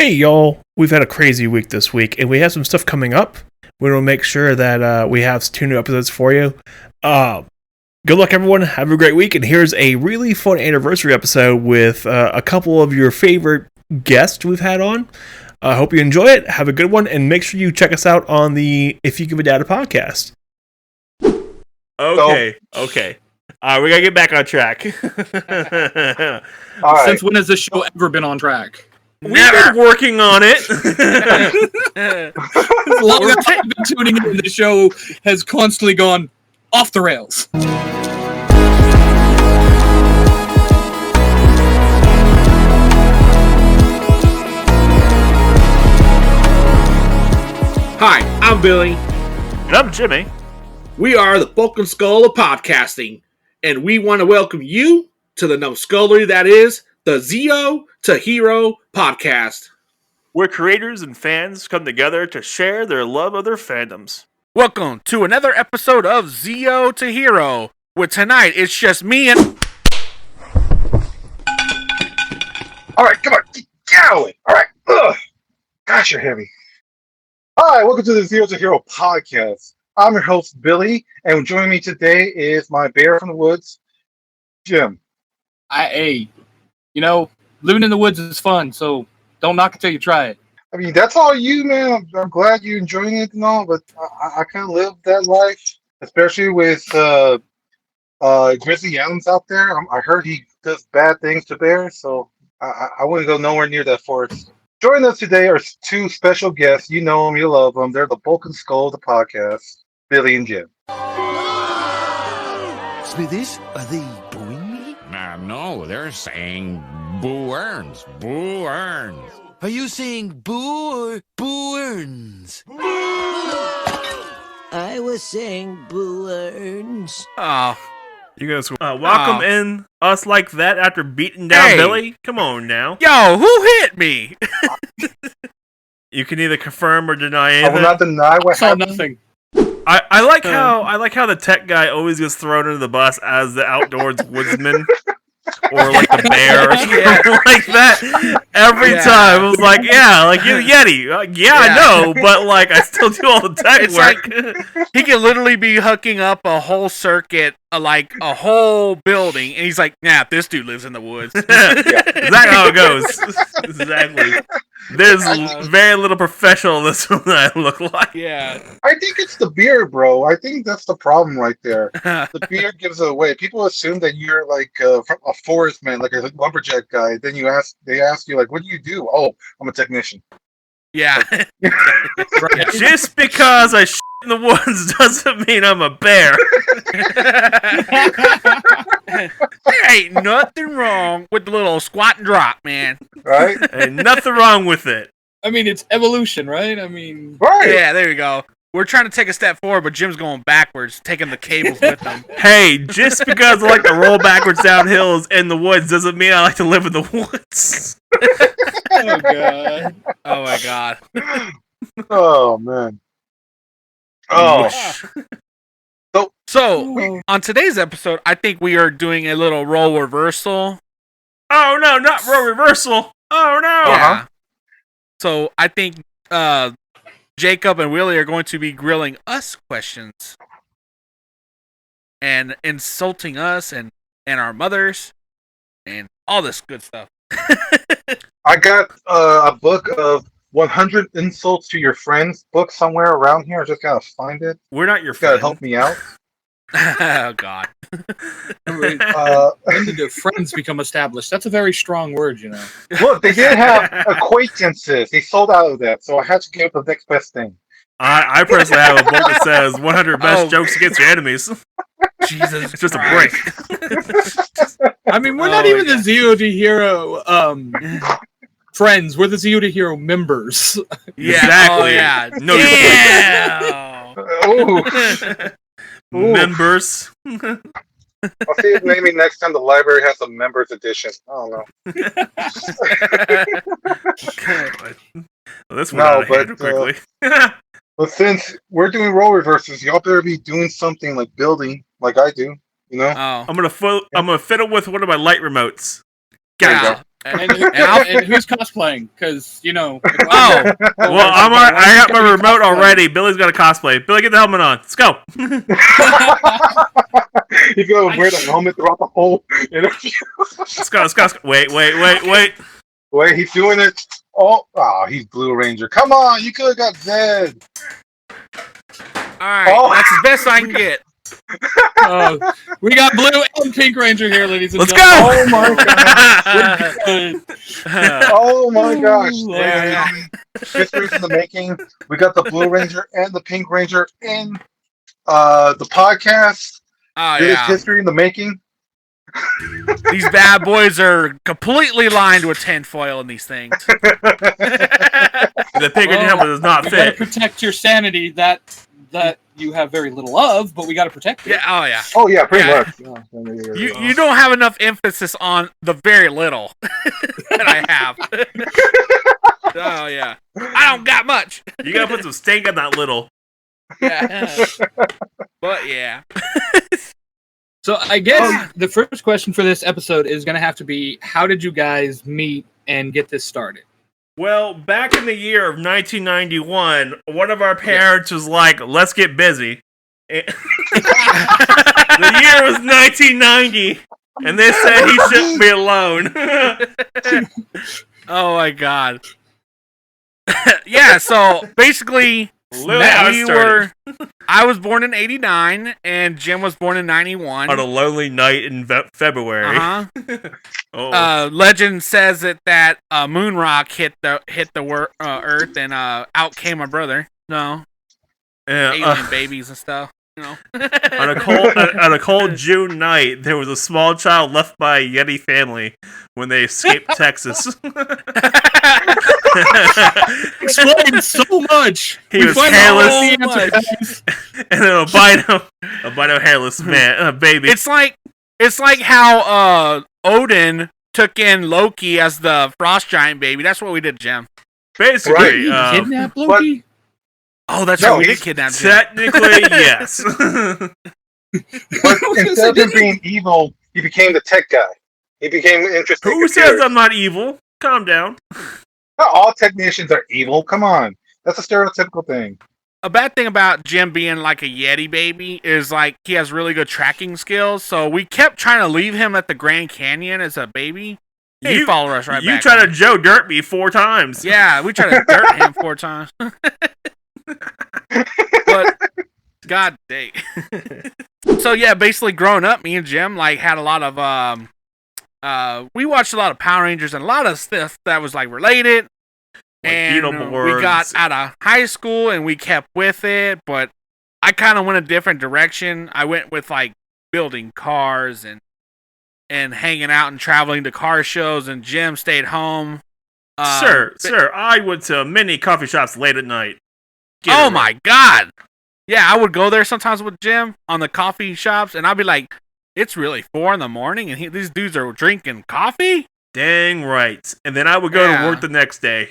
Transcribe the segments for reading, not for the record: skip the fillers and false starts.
Hey y'all, we've had a crazy week this week, and we have some stuff coming up. We want to make sure that we have 2 new episodes for you. Good luck, everyone. Have a great week, and here's a really fun anniversary episode with a couple of your favorite guests we've had on. I hope you enjoy it. Have a good one, and make sure you check us out on the If You Give a Data podcast. Okay. We gotta get back on track. All right. Since when has this show ever been on track? We've been working on it. As long as I've been tuning in, the show has constantly gone off the rails. Hi, I'm Billy. And I'm Jimmy. We are the Bulk and Skull of podcasting, and we want to welcome you to the numbskullery that is the Zio to Hero podcast, where creators and fans come together to share their love of their fandoms. Welcome to another episode of Zio to Hero, where tonight it's just me and... Alright, come on, get going. Alright. Gosh, you're heavy. Hi, welcome to the Zero to Hero podcast. I'm your host, Billy, and joining me today is my bear from the woods, Jim. Living in the woods is fun, so don't knock it till you try it. I mean, that's all you, man. I'm glad you're enjoying it and all, but I can't live that life, especially with Grizzly Adams out there. I heard he does bad things to bears, so I wouldn't go nowhere near that forest. Joining us today are 2 special guests. You know them, you love them. They're the Bulk and Skull of the podcast, Billy and Jim. Smithies, are they booing me? No, they're saying Boo Earns. Boo Earns. Are you saying boo or boo earns? I was saying boo earns. Oh, You guys welcome in us like that after beating down Billy? Come on now. yo, who hit me? You can either confirm or deny I anything. will not deny what I saw happened. nothing. I like how the tech guy always gets thrown under the bus as the outdoors woodsman. Or like the bear or something like that. Every time I was like, you're the Yeti. I know, but like I still do all the tech It's work. He could literally be hooking up a whole circuit, like a whole building, and he's like, nah, this dude lives in the woods. Exactly how it goes. Exactly. There's very little professionalism that I look like. Yeah. I think it's the beard, bro. I think that's the problem right there. The beard gives it away. People assume that you're like a forest man, like a lumberjack guy. Then they ask you like, "What do you do?" Oh, I'm a technician. Yeah. Just because I shit in the woods doesn't mean I'm a bear. There ain't nothing wrong with the little squat and drop, man. Right? Ain't nothing wrong with it. I mean, it's evolution, right? I mean, Right. Yeah, there we go. We're trying to take a step forward, but Jim's going backwards, taking the cables with him. Hey, just because I like to roll backwards down hills in the woods doesn't mean I like to live in the woods. oh god. Oh my god. Oh man. Oh. So, on today's episode, I think we are doing a little role reversal. Oh no, not role reversal. Oh no. Yeah. So, I think Jacob and Willie are going to be grilling us questions and insulting us and our mothers and all this good stuff. I got a book of 100 insults to your friends book somewhere around here. I just gotta find it. We're not your You gotta friend. help me out. Oh god. When did the friends become established? That's a very strong word, you know. Look, they did have acquaintances. They sold out of that, so I had to give the next best thing. I personally have a book that says 100 best jokes against your enemies. Jesus. It's just a break. I mean, we're not even the Zio to Hero friends. We're the Zio to Hero members. Yeah. Exactly. Oh, yeah. No Yeah. Ooh. Members. I'll see if maybe next time the library has a members edition. I don't know. Well, this one No, out of hand but, quickly. But since we're doing role reverses, y'all better be doing something like building, like I do. You know? Oh. I'm gonna fiddle with one of my light remotes. There you Yeah. go. And who's cosplaying? Because Oh, well, I got my remote already. Billy's got a cosplay. Billy, get the helmet on. Let's go. He's gonna wear the helmet throughout the whole interview. Let's go. Wait. Wait, he's doing it. Oh, he's Blue Ranger. Come on, you could have got Zed. All right, that's the best I can get. We got Blue and Pink Ranger here, ladies and Let's gentlemen. go. Oh my gosh! Yeah. History's in the making. We got the Blue Ranger and the Pink Ranger in the podcast. Oh It is yeah. history in the making. These bad boys are completely lined with tinfoil in these things. The pig in helmet does not You gotta fit. protect your sanity that you have very little of, but we gotta protect it. Yeah. Oh yeah. Oh yeah, pretty Yeah. much. You don't have enough emphasis on the very little that I have. Oh yeah. I don't got much. You gotta put some stink on that little. Yeah. But yeah. So I guess the first question for this episode is gonna have to be, how did you guys meet and get this started? Well, back in the year of 1991, one of our parents was like, let's get busy. The year was 1990, and they said he shouldn't be alone. Oh my god. Yeah, so basically, I was born in 89, and Jim was born in 91. On a lonely night in February. Uh-huh. Legend says that moon rock hit the Earth, and out came my brother. No. Alien babies and stuff. On a cold June night, there was a small child left by a Yeti family when they escaped Texas. Explains so much. He was hairless, and an albino hairless man, baby. It's like how Odin took in Loki as the frost giant baby. That's what we did, Jim. Basically, Kidnap Loki. Oh, that's right. We did kidnap Jim. Technically, yes. But instead of him being evil, he became the tech guy. He became interesting. Who says I'm not evil? Calm down. Not all technicians are evil. Come on. That's a stereotypical thing. A bad thing about Jim being like a Yeti baby is like he has really good tracking skills. So we kept trying to leave him at the Grand Canyon as a baby. He followed us right back. You tried to Joe Dirt me 4 times. Yeah, we tried to dirt him 4 times. But god dang. So yeah, basically growing up, me and Jim like had a lot of we watched a lot of Power Rangers and a lot of stuff that was like related. Like and we got out of high school and we kept with it, but I kind of went a different direction. I went with like building cars and hanging out and traveling to car shows, and Jim stayed home. Sir, I went to many coffee shops late at night. Oh my god! Yeah, I would go there sometimes with Jim on the coffee shops, and I'd be like, "It's really 4 a.m, and these dudes are drinking coffee." Dang right! And then I would go to work the next day.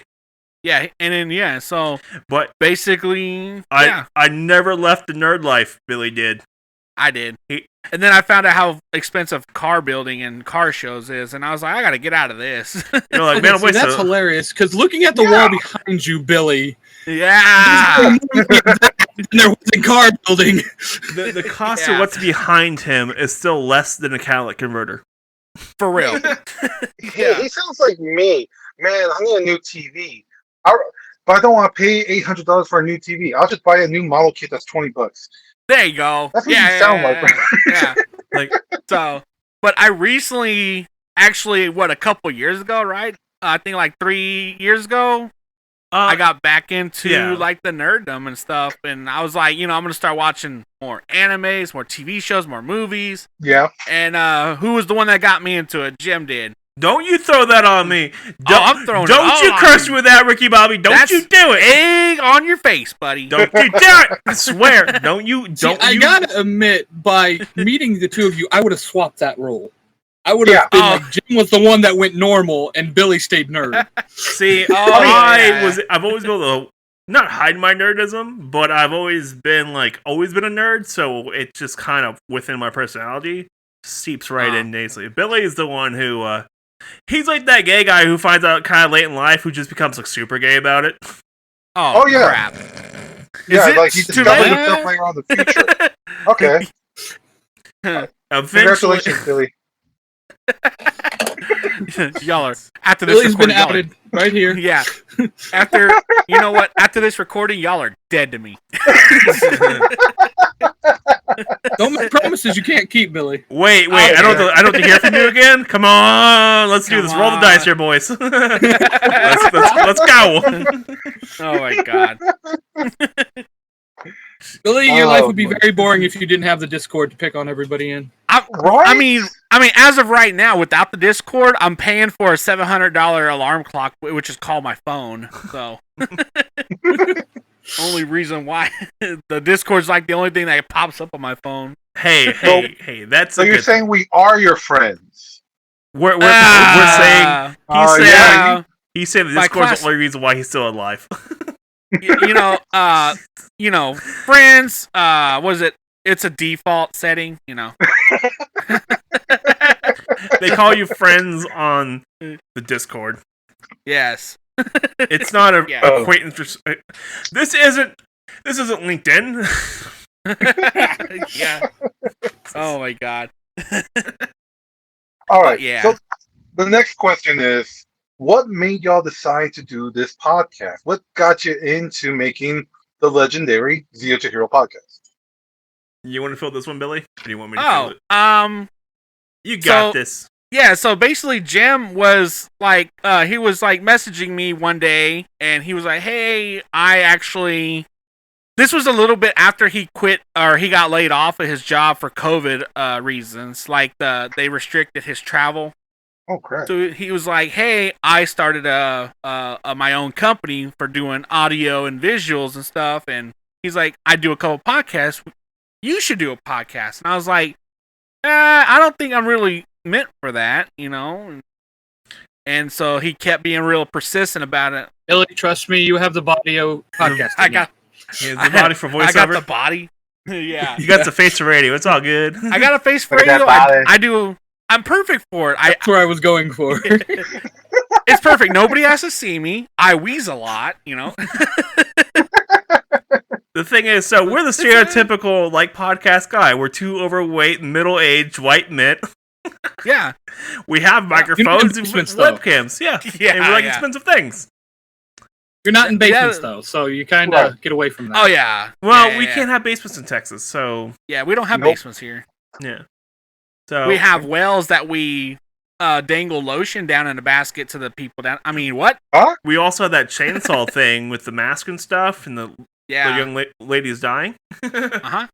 Yeah, and then so but basically, I never left the nerd life. Billy did. I did. And then I found out how expensive car building and car shows is, and I was like, I gotta get out of this. You're like, man, okay, that's hilarious, because looking at the wall behind you, Billy. Yeah. There was a car building. The cost of what's behind him is still less than a catalytic converter. For real. He sounds like me. Man, I need a new TV. But I don't want to pay $800 for a new TV. I'll just buy a new model kit that's $20. There you go. That's what you sound like. Yeah. Like so. But I recently, actually, a couple years ago, right? I think like 3 years ago, I got back into like the nerddom and stuff, and I was like, I'm gonna start watching more animes, more TV shows, more movies. Yeah. And who was the one that got me into it? Jim did. Don't you throw that on me. I'm throwing Don't you curse me with that, Ricky Bobby. Don't you do it. Egg on your face, buddy. Don't you do it. I swear. I gotta admit, by meeting the two of you, I would have swapped that role. I would have been like, Jim was the one that went normal and Billy stayed nerd. See, I've always been able to not hide my nerdism, but I've always been a nerd, so it's just kind of within my personality. Seeps right in nicely. Billy is the one who He's like that gay guy who finds out kind of late in life who just becomes like super gay about it. Oh, yeah. crap. Yeah, it like he too discovered late? himself later on in the future. Okay. Eventually, Congratulations, Billy. Y'all are after this Billy's been recording, y'all are- outed right here. Yeah. After you know what? After this recording, y'all are dead to me. Don't make promises you can't keep, Billy. wait. I don't think hear from you again. Come on, let's do this. Roll the dice here, boys. let's go. Oh my god. Billy, your life would be boy. very boring if you didn't have the Discord to pick on everybody in. Right? I mean, as of right now, without the Discord, I'm paying for a $700 alarm clock, which is called my phone. So, only reason why the Discord's like the only thing that pops up on my phone. Hey, that's So a you're good saying we are your friends? We're saying yeah. he's saying the My Discord's class- the only reason why he's still alive. Friends. Was it? It's a default setting. They call you friends on the Discord. Yes. It's not a Yeah. acquaintance. This isn't LinkedIn. Yeah. Oh my god. All right. Yeah. So the next question is, what made y'all decide to do this podcast? What got you into making the legendary Zero to Hero podcast? You want to fill this one, Billy? Or do you want me to fill it? You got this. Yeah, so basically Jim was like, he was like messaging me one day, and he was like, hey, this was a little bit after he quit, or he got laid off of his job for COVID reasons, like they restricted his travel. Oh, crap. So he was like, hey, I started my own company for doing audio and visuals and stuff, and he's like, I do a couple podcasts, you should do a podcast. And I was like, I don't think I'm really meant for that, and so he kept being real persistent about it. Billy, trust me, you have the body of podcasting. I got He has the body for voiceover. I got the body. Yeah. You got the face for radio. It's all good. I got a face for Look at radio. that body. I'm perfect for it. That's where I was going for. It's perfect. Nobody has to see me. I wheeze a lot, The thing is, so we're the stereotypical podcast guy. We're two overweight, middle-aged, white men. Yeah. We have microphones and basements, though. webcams. Yeah. Yeah, And we like yeah. expensive things. You're not in basements, Yeah. though, so you kind of Right. get away from that. Oh yeah. Well, Yeah, we yeah. can't have basements in Texas, so Yeah, we don't have Nope. basements here. yeah. So We have wells that we dangle lotion down in a basket to the people down. I mean, what? we also have that chainsaw thing with the mask and stuff, and the Yeah. young ladies dying. Uh-huh.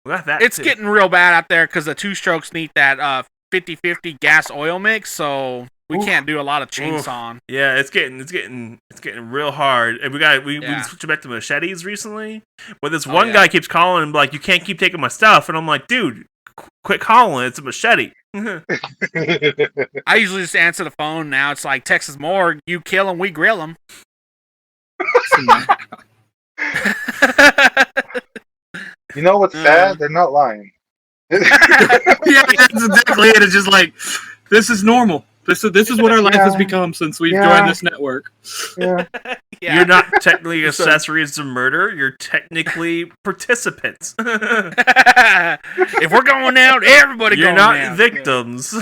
We got that. It's too. getting real bad out there because the two strokes need that 50-50 gas oil mix, so we Oof. can't do a lot of chainsawing. Yeah, it's getting real hard, and we Yeah. switched back to machetes recently. But this Oh, one yeah. guy keeps calling and like, you can't keep taking my stuff, and I'm like, dude, quit calling. It's a machete. I usually just answer the phone now. It's like Texas Morgue, you kill them, we grill them. You know what's sad? They're not lying. Yeah, that's exactly it. It's just like, this is normal. This is what our life has become since we've joined this network. Yeah. Yeah. You're not technically accessories to murder. You're technically participants. If we're going out, everybody You're going not out. victims.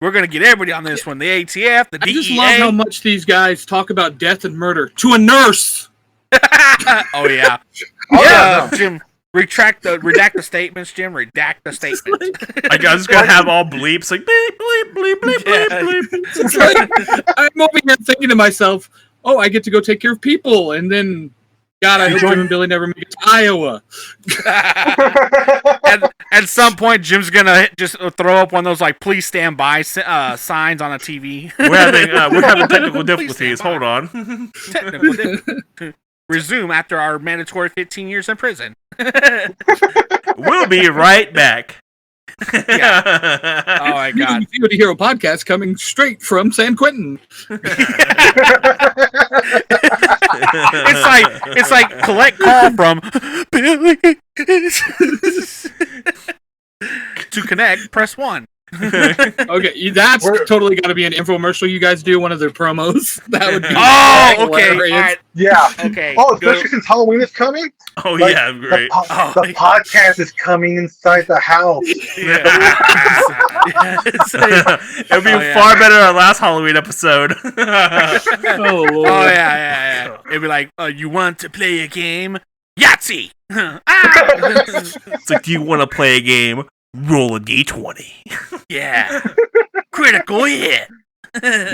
We're gonna get everybody on this one. The ATF, the I DEA. just love how much these guys talk about death and murder to a nurse. Oh yeah. Oh, Yeah, no. Jim. Redact the statements, Jim. Redact the statements. I was gonna have all bleeps like bleep bleep bleep bleep bleep Yeah. bleep. It's like, I'm over here thinking to myself, oh, I get to go take care of people. And then, God, I hope Jim and Billy never make it to Iowa. At some point, Jim's gonna just throw up one of those like "Please stand by" signs on a TV. We're having technical difficulties. Hold on. Technical difficulty. Resume after our mandatory 15 years in prison. We'll be right back. Oh my god! Zero to Hero podcast coming straight from San Quentin. It's like collect call from Billy. To connect, press 1. Okay, that's totally got to be an infomercial you guys do, one of their promos. That would be okay. hilarious. All right. Yeah. Okay. Oh, especially since Halloween is coming. Oh Like, yeah, great. The podcast is coming inside the house. It'll be far better than our last Halloween episode. Oh, Lord. Oh yeah. It'd be like, you want to play a game? Yahtzee. It's like, do you want to play a game? Roll a d20. Yeah. Critical hit.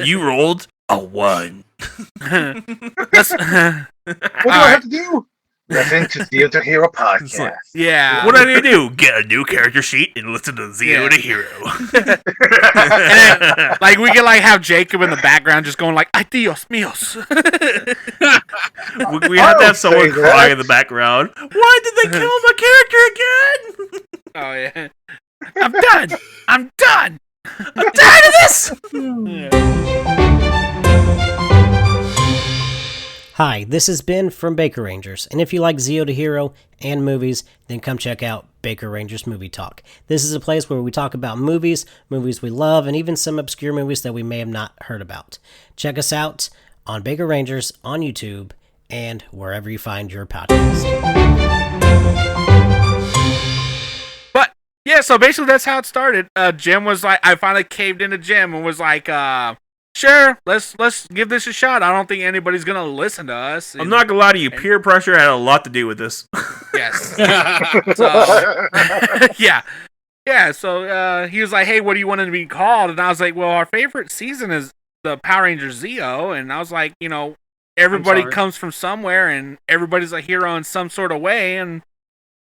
You rolled a 1. What do I have to do? Listen to Zero to Hero podcast. Yeah. What do I need to do? Get a new character sheet and listen to Zero to Hero. And then, like we can like have Jacob in the background just going like, "Ay Dios míos." we have to have someone cry in the background. Why did they kill my character again? Oh yeah. I'm done. I'm tired of this. Hi, this is Ben from Baker Rangers, and if you like Zeo to Hero and movies, then come check out Baker Rangers Movie Talk. This is a place where we talk about movies we love, and even some obscure movies that we may have not heard about. Check us out on Baker Rangers on YouTube and wherever you find your podcast. But yeah, so basically that's how it started. Jim was like, I finally caved into Jim and was like, sure, let's give this a shot. I don't think anybody's gonna listen to us. I'm not gonna lie to you. Peer pressure had a lot to do with this. Yes. So, yeah. So he was like, "Hey, what do you want it to be called?" And I was like, "Well, our favorite season is the Power Rangers Zeo." And I was like, everybody comes from somewhere, and everybody's a hero in some sort of way. And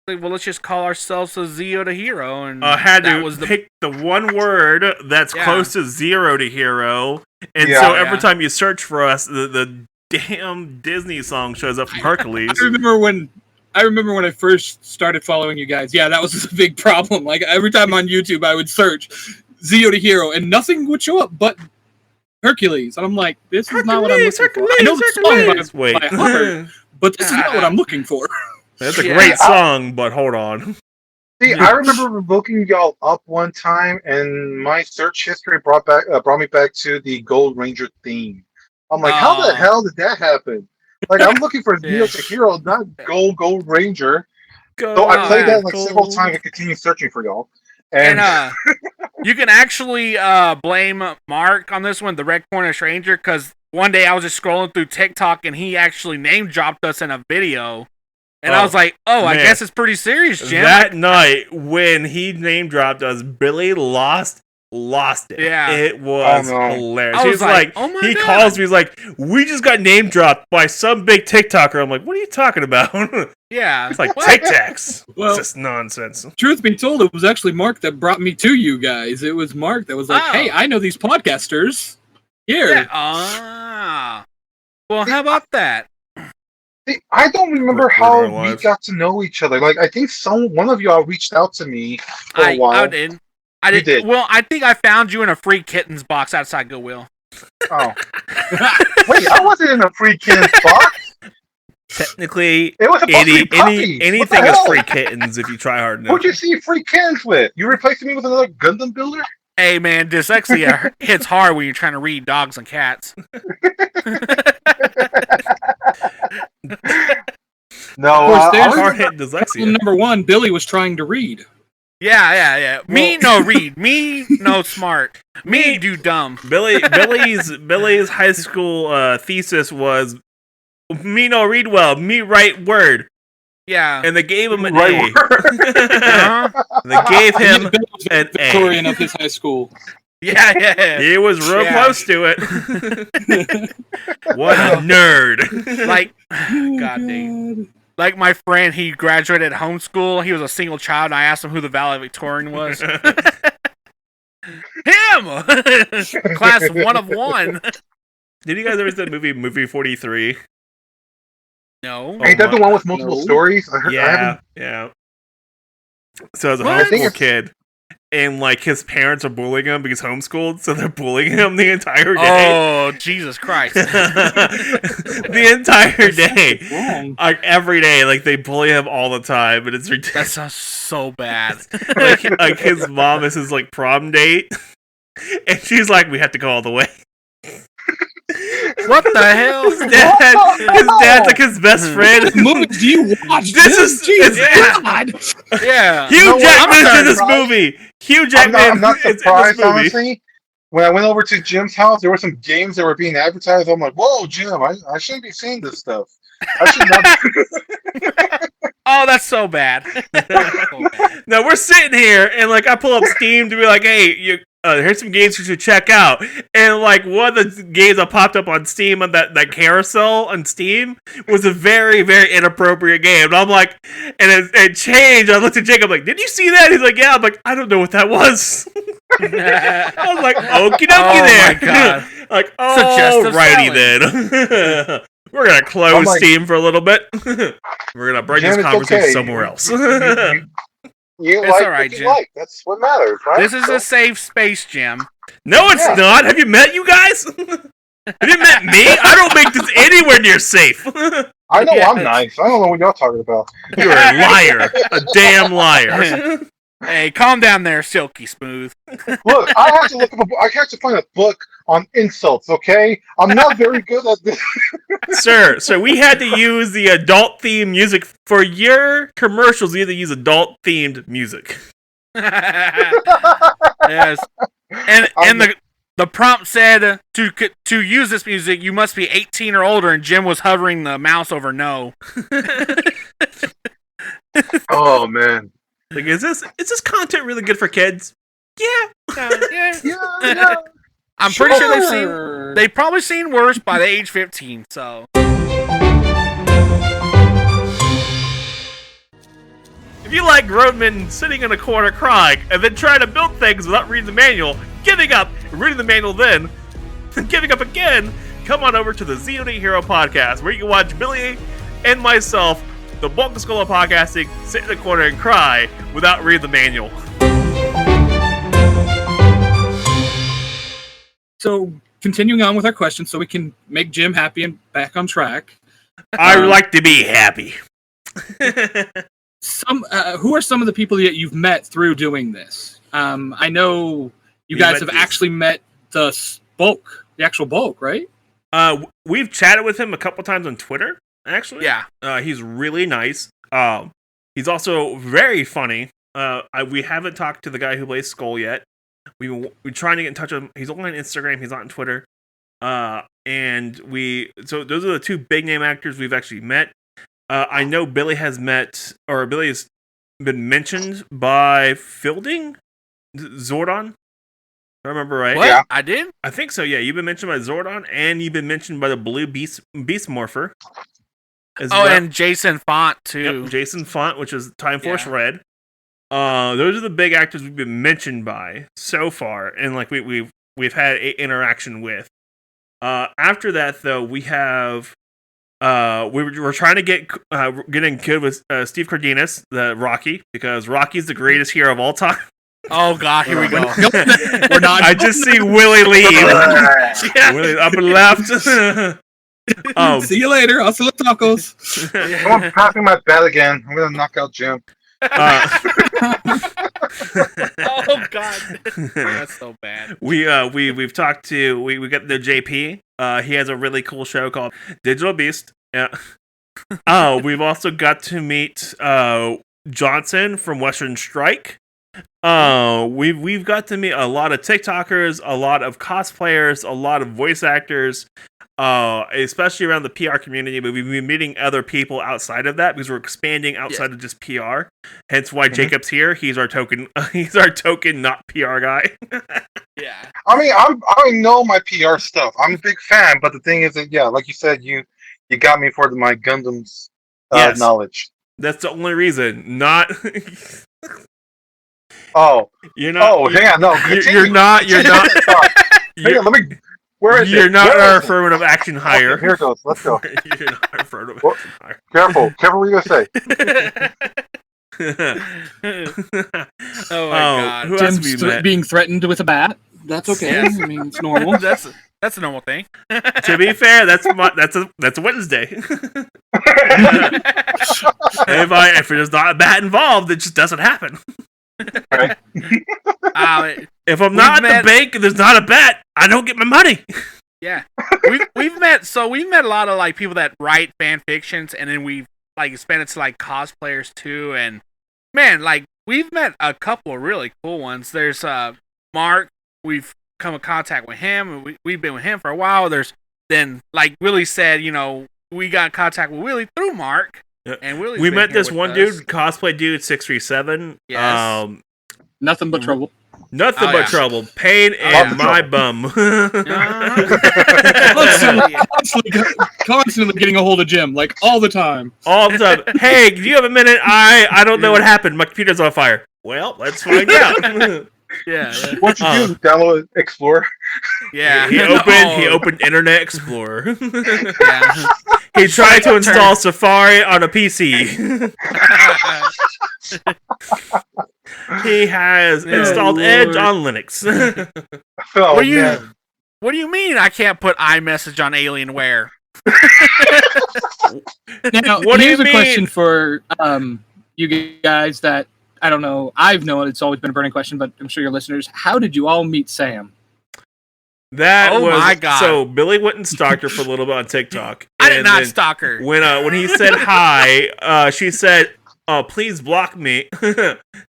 like, well, let's just call ourselves a Zeo to Hero. And had to pick the one word that's close to Zero to Hero. And so every time you search for us, the damn Disney song shows up from Hercules. I remember when I first started following you guys. Yeah, that was a big problem. Like every time on YouTube, I would search Zeo to Hero, and nothing would show up but Hercules. And I'm like, this is not what I'm looking for. I know the song by heart, but this is not what I'm looking for. That's a great song, but hold on. See, I remember looking y'all up one time, and my search history brought me back to the Gold Ranger theme. I'm like, how the hell did that happen? Like, I'm looking for Zeo to Hero, not Gold Ranger. So I played that like several times and continued searching for y'all. And you can actually blame Mark on this one, the Red Cornish Ranger, because one day I was just scrolling through TikTok and he actually name dropped us in a video. And I was like, I guess it's pretty serious, Jim. That night, when he name dropped us, Billy lost it. Yeah. It was hilarious. I He was was like, oh my he God. calls me, he's like, we just got name dropped by some big TikToker. I'm like, what are you talking about? Yeah. It's like, Tic Tacs. Well, it's just nonsense. Truth be told, it was actually Mark that brought me to you guys. It was Mark that was like, hey, I know these podcasters. Here. Yeah. Well, how about that? See, I don't remember how we got to know each other. Like, I think one of y'all reached out to me for a while. I did. You did. Well, I think I found you in a free kittens box outside Goodwill. Oh. Wait, I wasn't in a free kittens box. Technically, it was anything is free kittens if you try hard enough. What'd you see free kittens with? You replacing me with another Gundam builder? Hey, man, dyslexia hits hard when you're trying to read dogs and cats. No, hard-hit dyslexia. Number one, Billy was trying to read. Yeah. Me no read. Me no smart. Me do dumb. Billy's high school thesis was me no read well. Me write word. Yeah. And they gave him an A. They gave him an A. Victorian of his high school. Yeah. He was real close to it. What a nerd. Like, God dang. Like my friend, he graduated homeschool. He was a single child, and I asked him who the valedictorian was. Him! Class of 1 of 1. Did you guys ever see the movie 43? No. Ain't that the one with multiple stories? Yeah. So as a homeschool kid, and like his parents are bullying him because he's homeschooled, so they're bullying him the entire day. Oh, Jesus Christ. The entire day. Like every day, like they bully him all the time, and it's That ridiculous. sounds so bad. Like his mom is his like prom date, and she's like, "We have to go all the way." What the hell? His dad's like his best friend. What movies do you watch? This is Jesus yeah. God. Yeah. Hugh Jackman's in this surprised. movie. Hugh I'm Jackman not is in this surprised, movie. honestly. When I went over to Jim's house, there were some games that were being advertised. I'm like, whoa, Jim, I shouldn't be seeing this stuff. I should not. Oh, that's so bad. So bad. No, we're sitting here, and like I pull up Steam to be like, "Hey, here's some games you should check out." And like one of the games that popped up on Steam on that carousel on Steam was a very, very inappropriate game. And I'm like, and it changed. I looked at Jacob like, "Did you see that?" He's like, "Yeah." I'm like, "I don't know what that was." I was like, "Okie dokie there." My God. Like, Suggestive alrighty then. We're gonna close I'm like, Steam for a little bit. We're gonna bring Jim, this it's conversation okay. somewhere else. You It's like alright, what you Jim. like. That's what matters, right? This is a safe space, Jim. No, it's Yeah. not. Have you met you guys? Have you met me? I don't make this anywhere near safe. I know Yes. I'm nice. I don't know what y'all talking about. You're a liar. A damn liar. Hey, calm down there, Silky Smooth. Look, I have to look up. I have to find a book on insults. Okay, I'm not very good at this. Sir, so we had to use the adult themed music for your commercials. You had to use adult themed music. Yes. And the prompt said to use this music, you must be 18 or older, and Jim was hovering the mouse over no. Oh man. Like, is this content really good for kids? Yeah. Yeah. I'm pretty sure they've probably seen worse by the age 15. So If you like grown men sitting in a corner crying and then trying to build things without reading the manual, giving up, reading the manual then giving up again, come on over to the Zeo to Hero podcast, where you can watch Billy and myself, the bulk of Skull of Podcasting, sit in the corner and cry without reading the manual. So, continuing on with our questions, so we can make Jim happy and back on track. I like to be happy. Who are some of the people that you've met through doing this? I know you guys have actually met the actual bulk, right? We've chatted with him a couple times on Twitter, actually. yeah, He's really nice. He's also very funny. We haven't talked to the guy who plays Skull yet. We're trying to get in touch with him. He's only on Instagram. He's not on Twitter. So those are the two big name actors we've actually met. I know Billy has been mentioned by Fielding Zordon. If I remember right. what? Yeah. I did. I think so. Yeah, you've been mentioned by Zordon, and you've been mentioned by the Blue Beast Morpher. as well. And Jason Font too. Yep, Jason Font, which is Time Force Yeah. Red. Those are the big actors we've been mentioned by so far, and like we've had interaction with. After that, though, we have we're trying to get getting good with Steve Cardenas, the Rocky, because Rocky's the greatest hero of all time. Oh God, here we go. We're not. I just see Willie leave. Willie up and left. See you later. Hasta los tacos. I'm popping my bat again. I'm gonna knock out Jim. Oh God, that's so bad. We've talked to we got the JP. He has a really cool show called Digital Beast. Yeah. We've also got to meet Johnson from Western Strike. We've got to meet a lot of TikTokers, a lot of cosplayers, a lot of voice actors. Especially around the PR community, but we've been meeting other people outside of that because we're expanding outside of just PR. Hence why Jacob's here. He's our token. He's our token, not PR guy. Yeah. I mean, I know my PR stuff. I'm a big fan, but the thing is that like you said, you got me for my Gundam's Yes. knowledge. That's the only reason. Not. Oh, You're not. oh, hang on, no, continue. You're not. You're not. Hang on, let me. Where is You're it? not Where our is it? affirmative action hire. Okay, here it goes. Let's go. You're not our affirmative Well, action hire. Careful what you gonna say. Oh my god. Who else have Jim's you met? being threatened with a bat. That's okay. Yes. I mean, it's normal. That's a normal thing. To be fair, that's a Wednesday. If there's not a bat involved, it just doesn't happen. Right. If I'm not at the bank and there's not a bat, I don't get my money. Yeah, we've met a lot of like people that write fan fictions, and then we've like expanded to like cosplayers too. And man, like we've met a couple of really cool ones. There's Mark. We've come in contact with him, and we've been with him for a while. There's then like Willie said, we got in contact with Willie through Mark. And Willie's we been met here this with one us. dude, cosplay dude 637. Yes. Nothing but trouble. Nothing Oh, but yeah. trouble. Pain Yeah. in my bum. Constantly getting a hold of Jim, like all the time. All the time. Hey, do you have a minute? I don't know what happened. My computer's on fire. Well, let's find out. Yeah. What you do? Download Explorer. Yeah. He Oh, opened Internet Explorer. Yeah. He tried to install Safari on a PC. He has installed Edge on Linux. Oh, What do you- man. What do you mean I can't put iMessage on Alienware? Now, What do here's you a mean? question for you guys that I don't know. I've known it's always been a burning question, but I'm sure your listeners. How did you all meet Sam? That Oh was my God. So Billy went and stalked her for a little bit on TikTok. I did and not then stalk her. When he said hi, she said, please block me.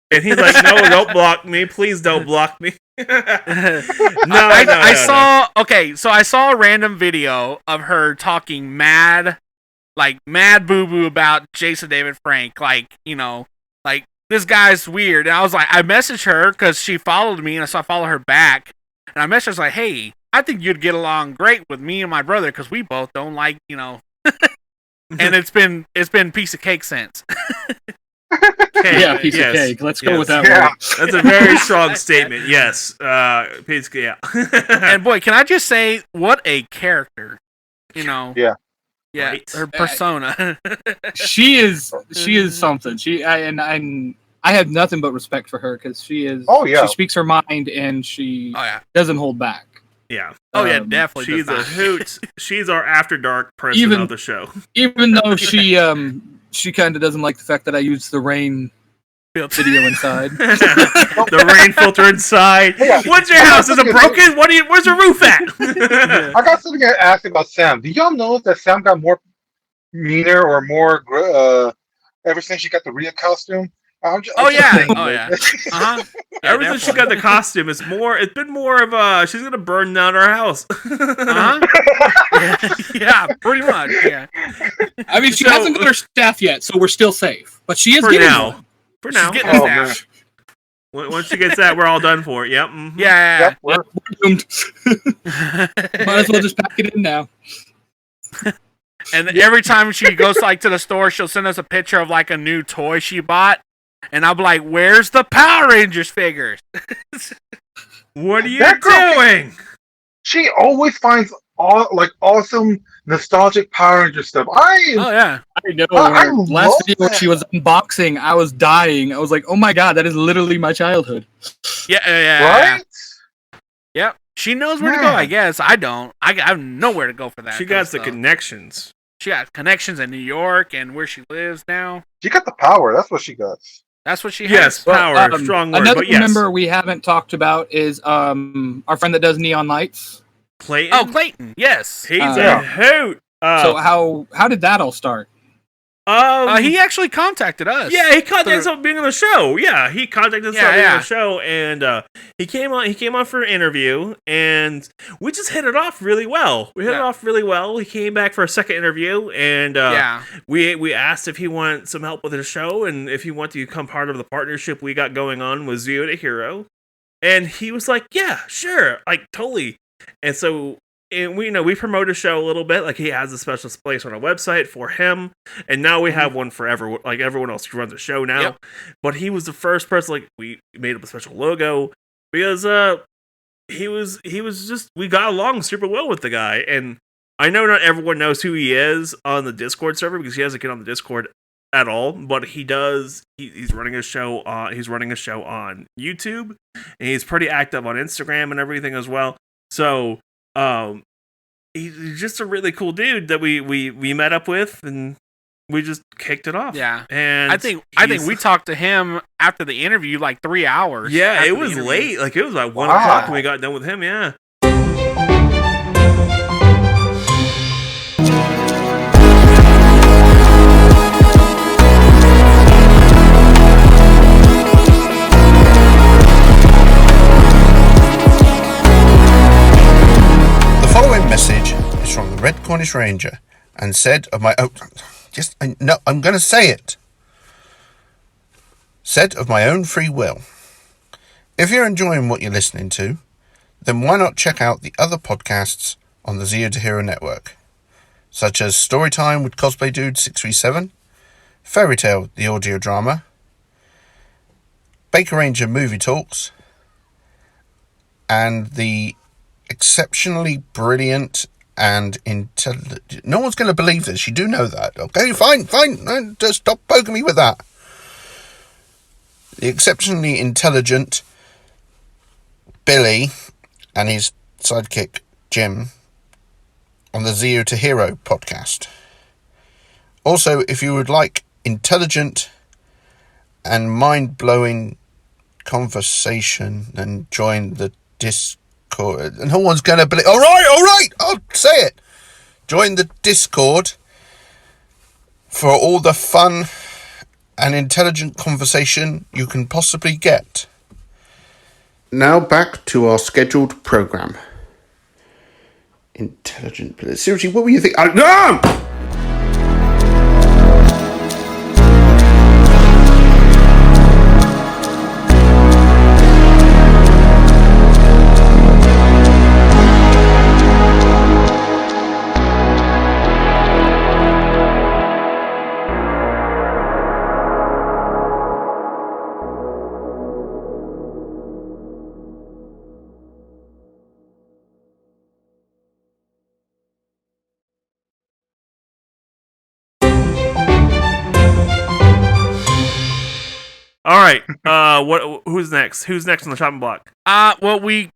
And he's like, no, don't block me. Please don't block me. I saw. Okay, so I saw a random video of her talking mad boo boo about Jason David Frank. Like this guy's weird. And I was like, I messaged her because she followed me, and so I follow her back. And I messaged her, I was like, hey, I think you'd get along great with me and my brother because we both don't like. And it's been piece of cake since. Yeah, piece of cake. Let's go with that Yeah. one. That's a very strong statement. Yes. Piece of cake, yeah. And boy, can I just say, what a character. Yeah. Yeah, Right. her persona. She is something. I have nothing but respect for her because she is. Oh, yeah. She speaks her mind and she Oh yeah. doesn't hold back. Yeah. Oh yeah, Um, definitely. She's does a not. hoot. She's our after dark person Even- of the show. Even though she kind of doesn't like the fact that I use the rain video inside. The rain filter inside. Yeah. What's your house? Is it broken? Where's your roof at? I got something to ask about Sam. Do y'all know that Sam got more meaner or more ever since she got the Rhea costume? I'm Oh, just yeah. saying, Oh, like- yeah. Uh-huh. Yeah, Ever since she got the costume, it's been more of she's gonna burn down our house. Uh-huh. Yeah, pretty much. Yeah. I mean, she So- hasn't got her staff yet, so we're still safe. But she is For getting now. one. For now. She's getting Oh, the man. staff. Once she gets that, we're all done for it. Yep. Mhm. Yeah. Yep, we're- Doomed. Might as well just pack it in now. And every time she goes to the store, she'll send us a picture of like a new toy she bought, and I'll be like, "Where's the Power Rangers figures?" What are you That girl- doing? She always finds awesome nostalgic Power Ranger stuff. Oh yeah. I know. I her love last video when that. she was unboxing, I was dying. I was like, "Oh my god, that is literally my childhood." Yeah. Right? Yep. She knows where to go. I guess I don't. I have nowhere to go for that. She kind got of the stuff. connections. She got connections in New York and where she lives now. She got the power. That's what she got. That's what she has. Yes, power, strong word, Another but yes. member we haven't talked about is our friend that does Neon Lights. Clayton. Oh, Clayton. Yes. He's Yeah. a hoot. So how did that all start? He actually contacted us. Yeah, he contacted us about being on the show. Yeah, he contacted us about being on the show, and he came on for an interview, and we just hit it off really well. We hit it off really well. He came back for a second interview, and we asked if he wanted some help with the show, and if he wanted to become part of the partnership we got going on with Zero to Hero, and he was like, "Yeah, sure, like totally." And so. And we promote his show a little bit, like he has a special place on our website for him, and now we have one for everyone else who runs the show now. Yep. But he was the first person, like we made up a special logo because he was just, we got along super well with the guy, and I know not everyone knows who he is on the Discord server because he doesn't get on the Discord at all, but he does. He's running a show on. He's running a show on YouTube, and he's pretty active on Instagram and everything as well. So, he's just a really cool dude that we met up with, and we just kicked it off. Yeah, and I think we talked to him after the interview like 3 hours. Yeah, it was late. Like it was like 1 Wow. o'clock when we got done with him. Yeah. The following message is from the Red Cornish Ranger and said of my own... I'm going to say it. Said of my own free will. If you're enjoying what you're listening to, then why not check out the other podcasts on the Zero to Hero network, such as Storytime with Cosplay Dude 637, Fairy Tale, the audio drama, Baker Ranger Movie Talks, and the exceptionally brilliant and intelligent... No one's going to believe this. You do know that. Okay, fine. No, just stop poking me with that. The exceptionally intelligent Billy and his sidekick Jim on the Zero to Hero podcast. Also, if you would like intelligent and mind-blowing conversation, then join the Discord. No one's going to believe... All right, I'll say it. Join the Discord for all the fun and intelligent conversation you can possibly get. Now back to our scheduled program. Intelligent... Seriously, what were you thinking? No! All right. Who's next? Who's next on the chopping block? Well, we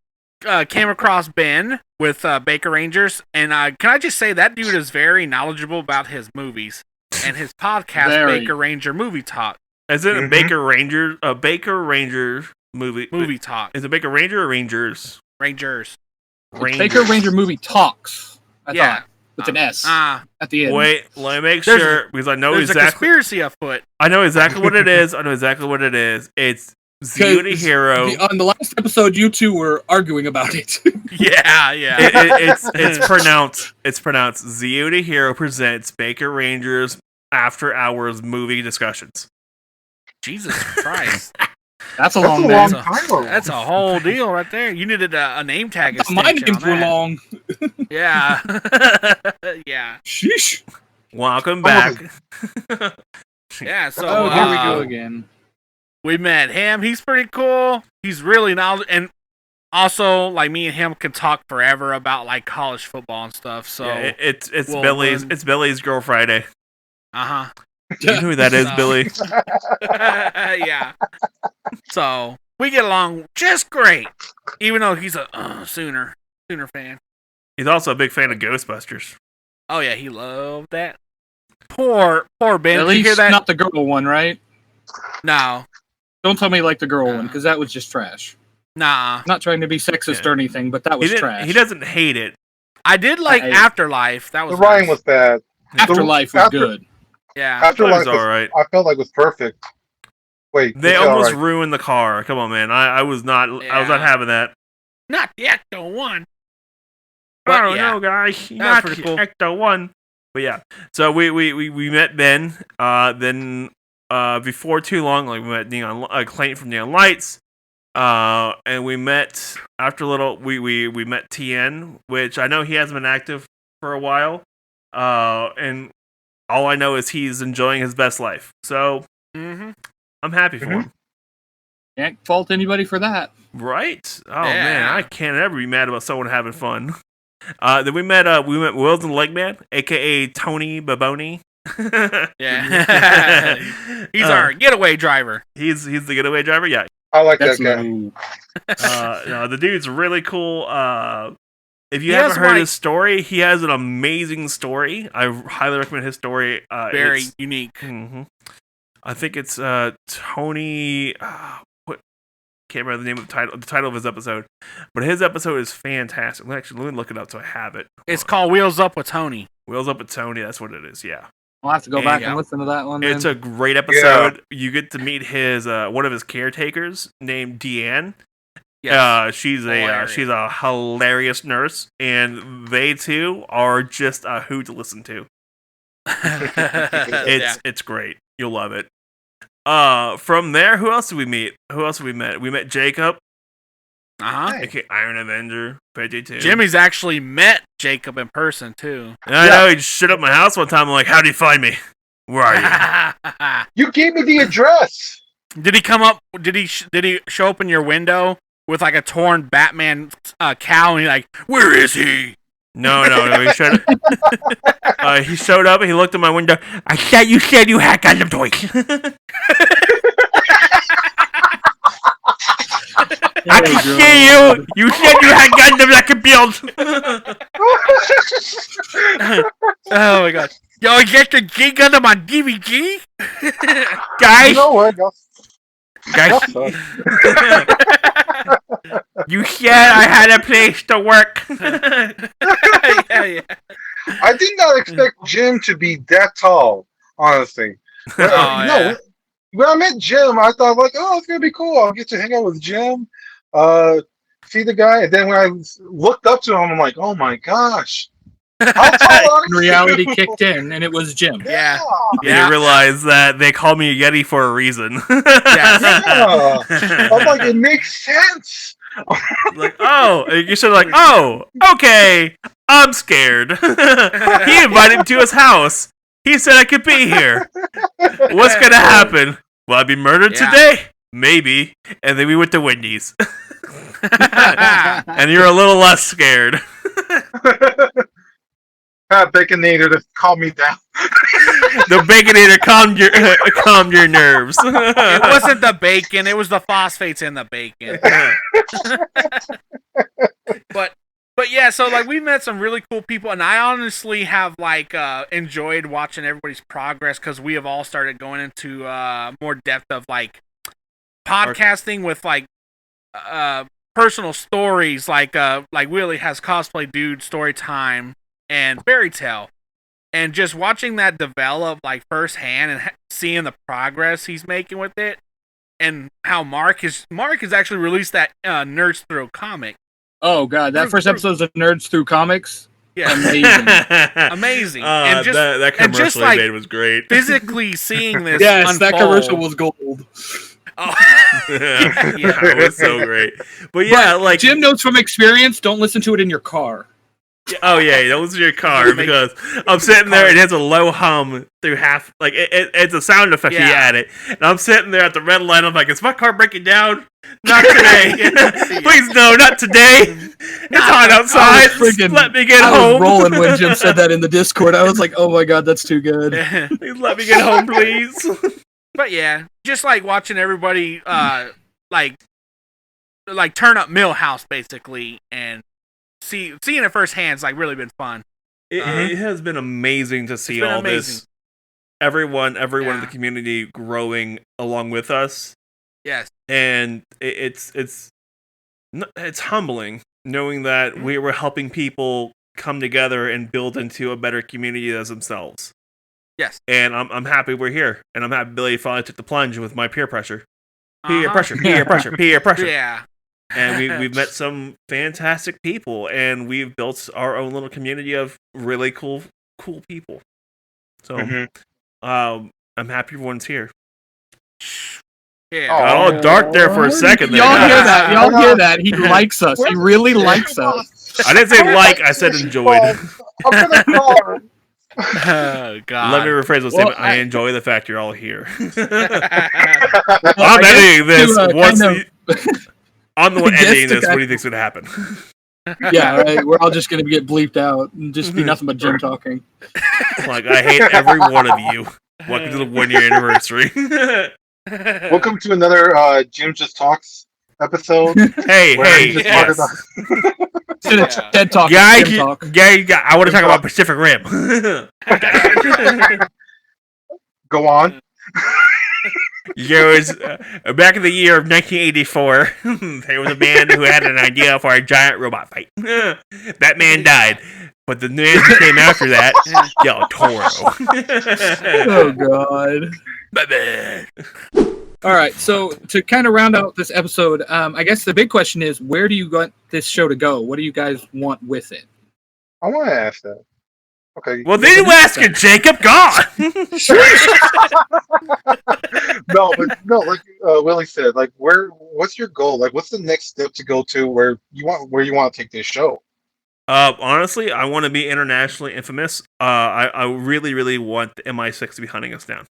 came across Ben with Baker Rangers, and can I just say that dude is very knowledgeable about his movies and his podcast, Very. Baker Ranger Movie Talk. Is it a Baker Ranger? A Baker Ranger movie Talk. Is it Baker Ranger or Rangers? Rangers. Baker Ranger Movie Talks. I Yeah. thought. With an S Ah. at the end. Wait, let me make There's sure because I know There's a exactly. conspiracy afoot. I know exactly what it is. It's Zero to Hero. On the last episode, you two were arguing about it. Yeah. It's pronounced Zero to Hero presents Baker Rangers After Hours movie discussions. Jesus Christ. That's a That's long a name. long title. That's a whole deal right there. You needed a name tag. My extension names on were that. long. Yeah. Yeah. Sheesh. Welcome back. Yeah. So Oh, here we go again. we met him. He's pretty cool. He's really knowledgeable, and also like me and him can talk forever about like college football and stuff. So Yeah, it's Well, Billy's then- it's Billy's Girl Friday. uh You know who that is, So- Billy? huh. Yeah. So we get along just great, even though he's a Sooner fan. He's also a big fan of Ghostbusters. Oh yeah, he loved that. Poor Ben. At Did you least hear that? not the girl one, right? No. Don't tell me you like the girl one, because that was just trash. Nah. I'm not trying to be sexist Yeah. or anything, but that was trash. He doesn't hate it. I did like I- Afterlife. That was The writing nice. was bad. Afterlife was After- good. Yeah. Afterlife It was all right. I felt like was perfect. Wait, They it's all almost right. ruined the car. Come on, man. I was not Yeah. having that. Not the Ecto one. I But don't yeah. know, guys. That Not was pretty the cool. Ecto one. But yeah. So we met Ben. Then before too long, like we met Clayton from Neon Lights. And we met after a little. We met TN, which I know he hasn't been active for a while. And all I know is he's enjoying his best life. So Mm-hmm. I'm happy for him. Can't fault anybody for that. Right? Oh Yeah. man, I can't ever be mad about someone having fun. Then we met Wills and Legman, aka Tony Baboni. Yeah. He's our getaway driver. He's the getaway driver. Yeah. I like That's that guy. me. No, the dude's really cool. If you He haven't has, heard like- his story, he has an amazing story. I highly recommend his story. Very unique. Mm-hmm. I think it's Tony. What? Can't remember the name of the title of his episode, but his episode is fantastic. Let me look it up so I have it. It's called Wheels Up with Tony. Wheels Up with Tony. That's what it is. Yeah. I'll have to go And- back and listen to that one. It's then. a great episode. You get to meet his one of his caretakers named Deanne. Yes. She's a hilarious nurse, and they too are just a hoot to listen to. It's great. You'll love it. From there, who else did we meet? We met Jacob. Okay, Iron Avenger, 52. Jimmy's actually met Jacob in person too. And I know he showed up at my house one time. I'm like, "How do you find me? Where are you?" You gave me the address. Did he come up? Did he show up in your window with like a torn Batman cowl? And you're like, "Where is he?" No. He showed up and he looked at my window. I thought you said you had Gundam toys. I can see you. You said you had Gundam that could build. Oh my god! Yo, is that the G Gundam on DVD? Guys, You know what? guys, you said I had a place to work. Yeah. I did not expect Jim to be that tall, honestly. Yeah. When I met Jim, I thought like, oh, it's gonna be cool. I'll get to hang out with Jim, see the guy. And then when I looked up to him, I'm like, oh my gosh, how tall are you? Reality kicked in, and it was Jim. Yeah. You realize that they call me a Yeti for a reason. Yeah. I'm like, it makes sense. Like, oh, you should like, oh, okay, I'm scared. He invited me to his house. He said I could be here. What's gonna happen? Will I be murdered today? Maybe. And then we went to Wendy's. And you're a little less scared. Baconator to calm me down. The Baconator calmed your nerves. It wasn't the bacon; it was the phosphates in the bacon. But yeah, so like we met some really cool people, and I honestly have like enjoyed watching everybody's progress because we have all started going into more depth of like podcasting with like personal stories, like Willie has Cosplay Dude story time and Fairy Tale, and just watching that develop like firsthand and seeing the progress he's making with it, and how Mark has actually released that Nerds Through comic. Oh god, that first episode of Nerds Through Comics. Yeah, amazing. And just that commercial and just, he like, made was great. Physically seeing this, Yes, unfold. that commercial was gold. Oh. Yeah, it was so great. But yeah, like Jim knows from experience, don't listen to it in your car. Oh yeah, that was your car because I'm sitting there and it has a low hum through half. Like it's a sound effect he added, and I'm sitting there at the red light. I'm like, is my car breaking down? Not today. Please no, not today. It's hot outside. Let me get I was home. rolling when Jim said that in the Discord. I was like, oh my god, that's too good. Please let me get home, please. But yeah, just like watching everybody like turn up Millhouse basically, and seeing it firsthand has like really been fun. It has been amazing to see all this. Everyone in the community growing along with us. Yes, and it's humbling knowing that we were helping people come together and build into a better community as themselves. Yes, and I'm happy we're here, and I'm happy Billy finally took the plunge with my peer pressure. Peer pressure. Yeah. And we've met some fantastic people, and we've built our own little community of really cool people. So, I'm happy everyone's here. Yeah. Got all dark there for a second. Y'all hear that? Y'all hear that? He likes us. He really likes us. I didn't say like. I said enjoyed. Oh God! Let me rephrase the statement. I enjoy the fact you're all here. I'm editing this. I'm the one editing this. What do you think's gonna happen? Yeah, right. We're all just gonna get bleeped out and just be nothing but Jim talking. Like, I hate every one of you. Welcome to the 1-year anniversary. Welcome to another Jim Just Talks episode. Hey, where he just talked yes. Instead of TED Talk, Yeah, it's Jim Talk. I want to talk about Pacific Rim. Go on. There was back in the year of 1984. There was a man who had an idea for a giant robot fight. That man died, but the man who came after that, Del Toro. Oh God. My bad. All right, so to kind of round out this episode, I guess the big question is, where do you want this show to go? What do you guys want with it? I want to ask that. Okay. Well, then you ask it, Jacob. God. No, like Willie said, like, what's your goal? Like, what's the next step to go to where you want to take this show? Honestly, I want to be internationally infamous. I really, really want the MI6 to be hunting us down.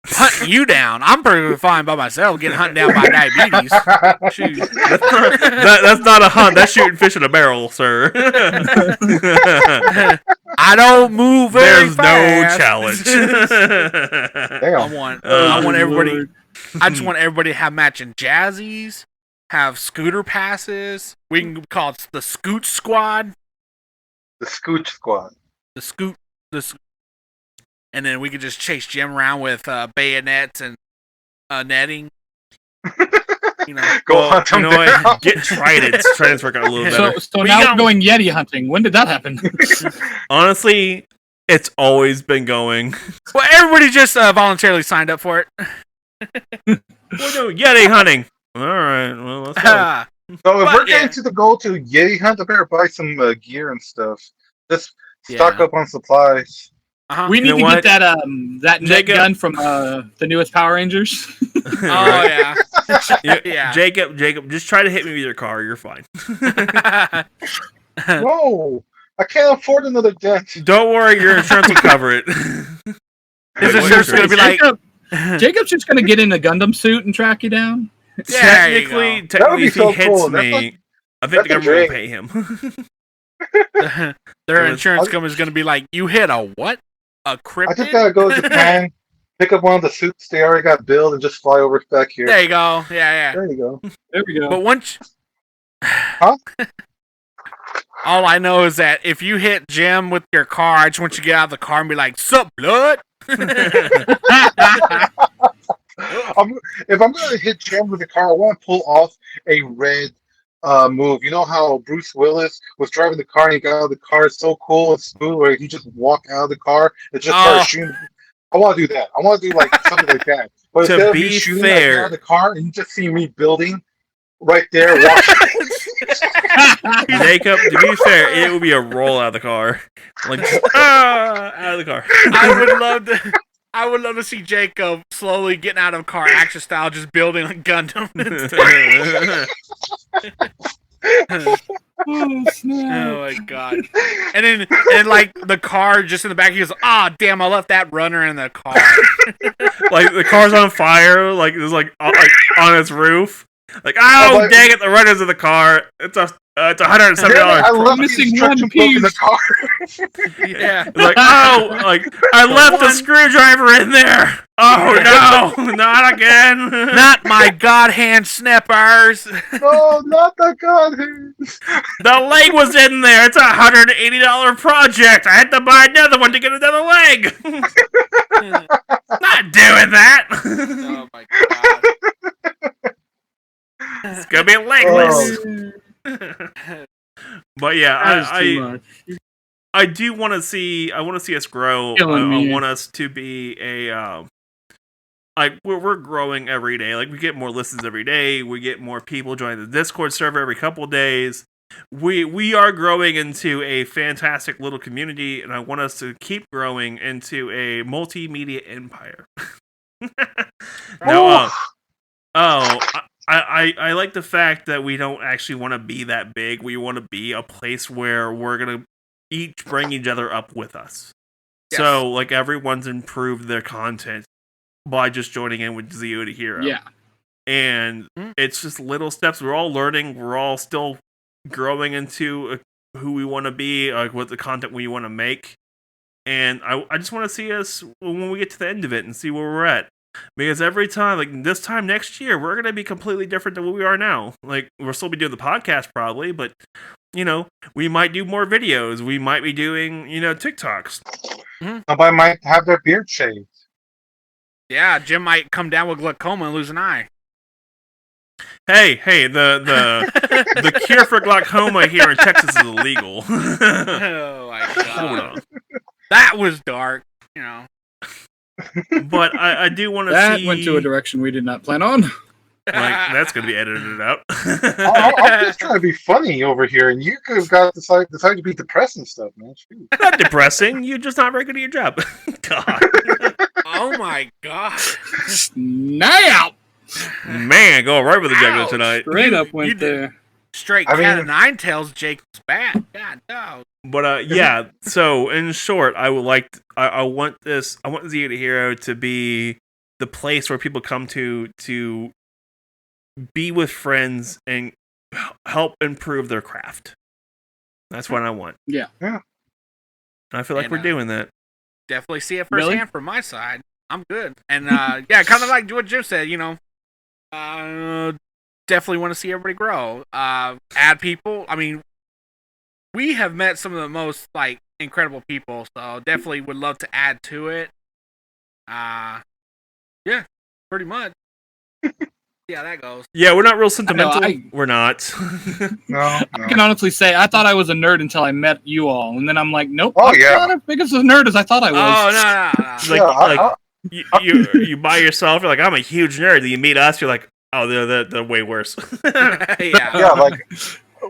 Hunt you down. I'm perfectly fine by myself getting hunted down by diabetes. Shoot. That's not a hunt. That's shooting fish in a barrel, sir. I don't move very There's fast. no challenge. Damn. I want everybody. I just want everybody to have matching jazzies, have scooter passes. We can call it the Scoot Squad. The Scooch Squad. And then we could just chase Jim around with bayonets and netting. You know, Go hunt them down. Get tridents. Tridents work out a little better. So now we're going Yeti hunting. When did that happen? Honestly, it's always been going. Well, everybody just voluntarily signed up for it. We're doing Yeti hunting. All right. Well, let's go. So if we're getting to the goal to Yeti hunt, I better buy some gear and stuff. Just stock up on supplies. We need to get that net gun from the newest Power Rangers. Oh yeah. Yeah. Jacob, just try to hit me with your car. You're fine. No, I can't afford another dent. Don't worry, your insurance will cover it. His insurance is gonna be like, Jacob's just gonna get in a Gundam suit and track you down. Technically, if he hits me, I think the government will pay him. Their insurance company is gonna be like, you hit a what? A cryptid? I just gotta go to Japan, pick up one of the suits they already got built, and just fly over back here. There you go. Yeah. There you go. There we go. But once, huh? All I know is that if you hit Jim with your car, I just want you to get out of the car and be like, "Sup, blood?" If I'm gonna hit Jim with the car, I want to pull off a red move. You know how Bruce Willis was driving the car and he got out of the car? It's so cool and smooth where he just walked out of the car and just started shooting. I want to do that. I want to do like something like that. But instead of me shooting out of the car and you just see me building right there. Jacob, to be fair, it would be a roll out of the car, like out of the car. I would love to see Jacob slowly getting out of a car, action style, just building a Gundam. Oh my god! And like the car just in the back, he goes, damn, I left that runner in the car." Like the car's on fire, like it's like on its roof. Like, dang it, the runner's in the car. It's $170. I love missing one piece in the car. Yeah. Like, I left the screwdriver in there. Oh no, not again. Not my god hand snippers. No, not the god hands. The leg was in there. It's $180 project. I had to buy another one to get another leg. Not doing that. Oh my god. It's gonna be legless. But yeah, I do want to see. I want to see us grow. I want us to be a like we're growing every day. Like we get more listens every day. We get more people joining the Discord server every couple of days. We are growing into a fantastic little community, and I want us to keep growing into a multimedia empire. I like the fact that we don't actually want to be that big. We want to be a place where we're gonna each bring each other up with us. Yes. So like everyone's improved their content by just joining in with Zio to Hero. Yeah. And it's just little steps. We're all learning. We're all still growing into who we want to be, like what the content we want to make. And I just want to see us when we get to the end of it and see where we're at. Because every time, like this time next year, we're going to be completely different than what we are now. Like, we'll still be doing the podcast probably, but, we might do more videos. We might be doing, TikToks. Somebody might have their beard shaved. Yeah, Jim might come down with glaucoma and lose an eye. Hey, the cure for glaucoma here in Texas is illegal. Oh my god. Hold on. That was dark, But I do want to see... That went to a direction we did not plan on. Like, that's going to be edited out. I'm just trying to be funny over here, and you could have decided to be depressing stuff, man. Shoot. Not depressing. You're just not very good at your job. God. Oh my god. Snap! Man, going right with the jugular tonight. Straight up went there. Straight cat of nine tails, Jacob's back. God no. But yeah, so in short, I want Zio to Hero to be the place where people come to be with friends and help improve their craft. That's what I want. Yeah. And I feel like we're doing that. Definitely see it firsthand from my side. I'm good. And yeah, kind of like what Jim said, definitely want to see everybody grow. Add people. I mean, we have met some of the most incredible people, so definitely would love to add to it. Yeah, pretty much. See how that goes. Yeah, we're not real sentimental. We're not. No. I can honestly say I thought I was a nerd until I met you all, and then I'm like, nope. Oh, I'm yeah. not as big as a nerd as I thought I was. Oh no. You by yourself, you're like, I'm a huge nerd. Then you meet us, you're like, oh, they're way worse. Yeah, like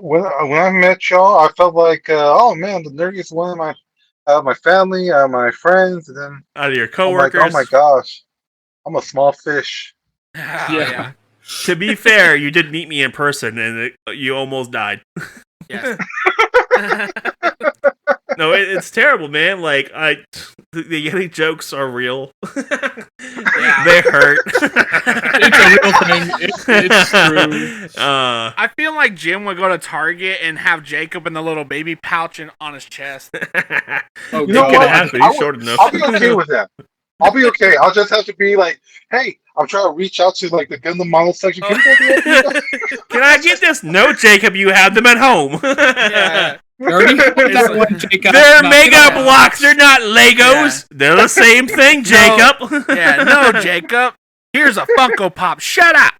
when I met y'all, I felt like, oh man, the nerdiest one out of my family, out of my friends, and then out of your coworkers. Oh my gosh, I'm a small fish. Yeah. To be fair, you did meet me in person, and you almost died. Yes. No, it's terrible, man. Like the Yeti jokes are real. Yeah. They hurt. It's a real thing. It's true. I feel like Jim would go to Target and have Jacob in the little baby pouch on his chest. You know what? He's short enough. I'll be okay with that. I'll be okay. I'll just have to be like, hey, I'm trying to reach out to the Gundam model section. Can I get this? No, Jacob, you have them at home. Yeah. That one, Jacob. They're Mega Blocks. They're not Legos. Yeah. They're the same thing, Jacob. No, Jacob. Here's a Funko Pop. Shut up.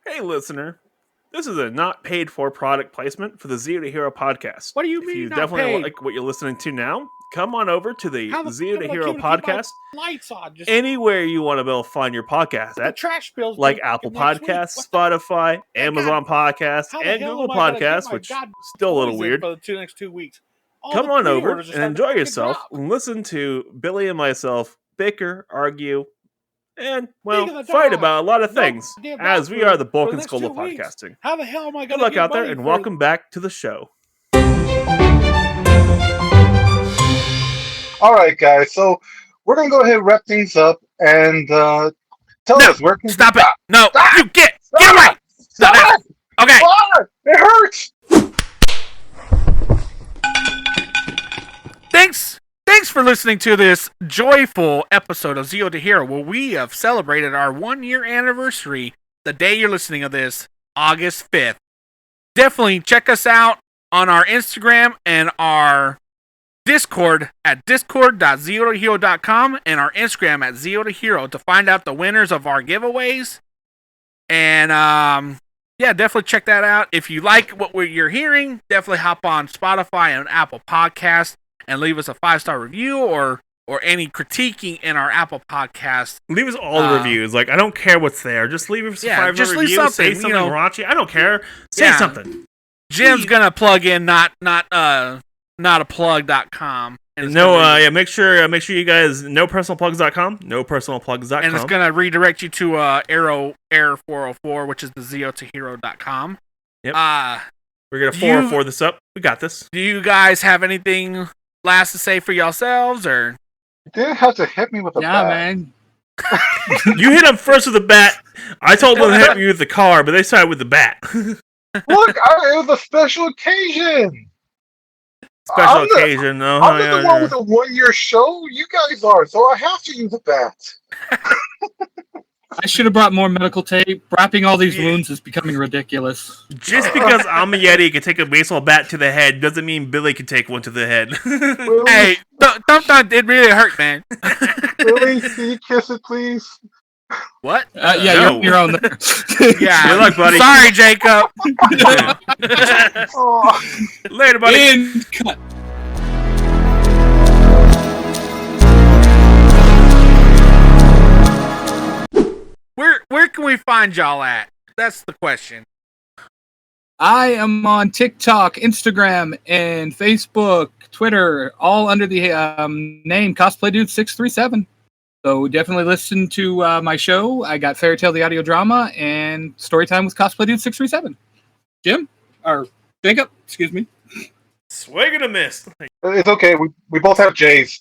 Hey, listener. This is a not paid for product placement for the Zio to Hero podcast. What do you mean? If you not definitely paid? like what you're listening to now, come on over to the Zio to Hero podcast. Lights on. Just Anywhere you want to be able to find your podcast at, trash bills like Apple Podcasts, Spotify, Amazon Podcasts, and Google Podcasts, which is still a little weird. For the next 2 weeks. Come on over and enjoy yourself. And listen to Billy and myself bicker, argue, and, well, fight about a lot of things, as we are the bulk and skull of podcasting. How the hell am I going to Good luck out there, and welcome back to the show. All right, guys. So we're gonna go ahead and wrap things up and tell us where can stop it. No, stop! You get away. Stop! Okay. Stop! It hurts. Thanks for listening to this joyful episode of Zio to Hero, where we have celebrated our 1-year anniversary the day you're listening to this, August 5th. Definitely check us out on our Instagram and our Discord at discord.ziotohero.com and our Instagram at ziotohero to find out the winners of our giveaways. And yeah, definitely check that out. If you like what you're hearing, definitely hop on Spotify and Apple Podcasts and leave us a 5-star review or any critiquing in our Apple Podcast. Leave us all the reviews. Like, I don't care what's there. Just leave us a 5-star review. Say something raunchy. I don't care. Say something. Jim's gonna plug in notaplug.com. No, make sure you guys know personalplugs.com. NoPersonalPlugs.com. And it's gonna redirect you to Air 404, which is the ziotohero.com. Yep. We're gonna 404 this up. We got this. Do you guys have anything last to say for yourselves, or? You didn't have to hit me with a bat. Man. You hit them first with the bat. I told them to hit me with the car, but they started with the bat. Look, it was a special occasion. Special occasion, no. I'm not the one with a 1-year show. You guys are, so I have to use a bat. I should have brought more medical tape. Wrapping all these wounds is becoming ridiculous. Just because I'm a Yeti can take a baseball bat to the head doesn't mean Billy can take one to the head. Hey, don't, it really hurt, man. Billy, can you kiss it, please? What? Yeah, No. you're on there. Yeah. Good luck, buddy. Sorry, Jacob. Oh. Later, buddy. And cut. Where can we find y'all at? That's the question. I am on TikTok, Instagram, and Facebook, Twitter, all under the name Cosplay Dude 637. So definitely listen to my show. I got Fairy Tale the audio drama and Storytime with Cosplay Dude 637. Jim or Jacob, excuse me. Swing and a miss. It's okay. We both have J's.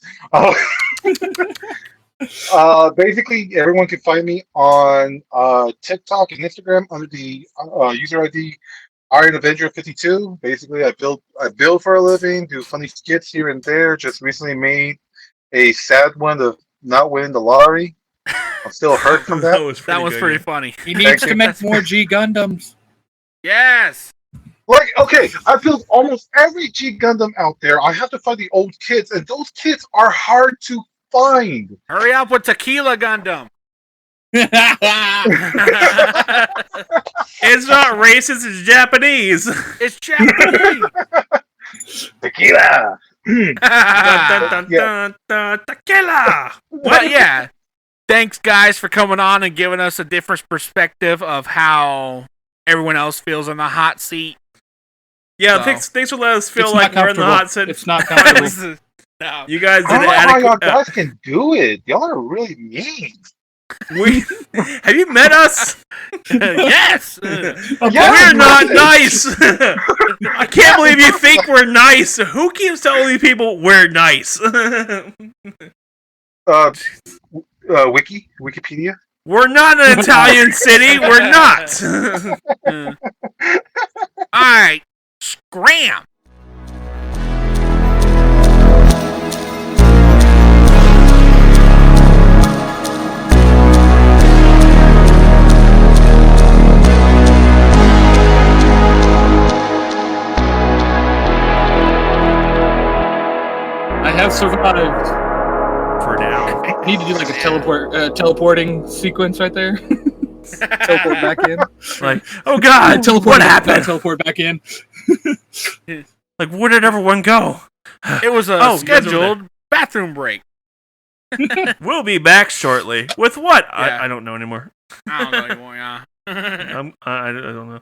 Basically, everyone can find me on TikTok and Instagram under the user ID Iron Avenger 52. Basically, I build for a living, do funny skits here and there. Just recently made a sad one of not winning the lottery. I'm still hurt from that. That was pretty funny. He needs to make more G Gundams. Yes. Like, okay, I built almost every G Gundam out there. I have to find the old kits, and those kits are hard to find. Hurry up with Tequila Gundam. It's not racist, it's Japanese. It's Japanese. Tequila. Dun, dun, dun, dun, tequila. But yeah, thanks guys for coming on and giving us a different perspective of how everyone else feels in the hot seat. Yeah, So, thanks for letting us feel It's like not we're in the hot seat. It's not comfortable. No. You guys I did don't know how y'all adequate. guys can do it. Y'all are really mean. Have you met us? Yes. We're not nice. I can't believe you think we're nice. Who keeps telling people we're nice? Wikipedia. We're not an Italian city. We're not. All right. Scram. I have survived. For now. I need to do like a teleporting sequence right there. Teleport back in. Like, oh God, what happened? Teleport back in. Like, where did everyone go? It was a Oh, you guys over scheduled bathroom break. We'll be back shortly. With what? Yeah. I don't know anymore. I don't know anymore, yeah. I don't know.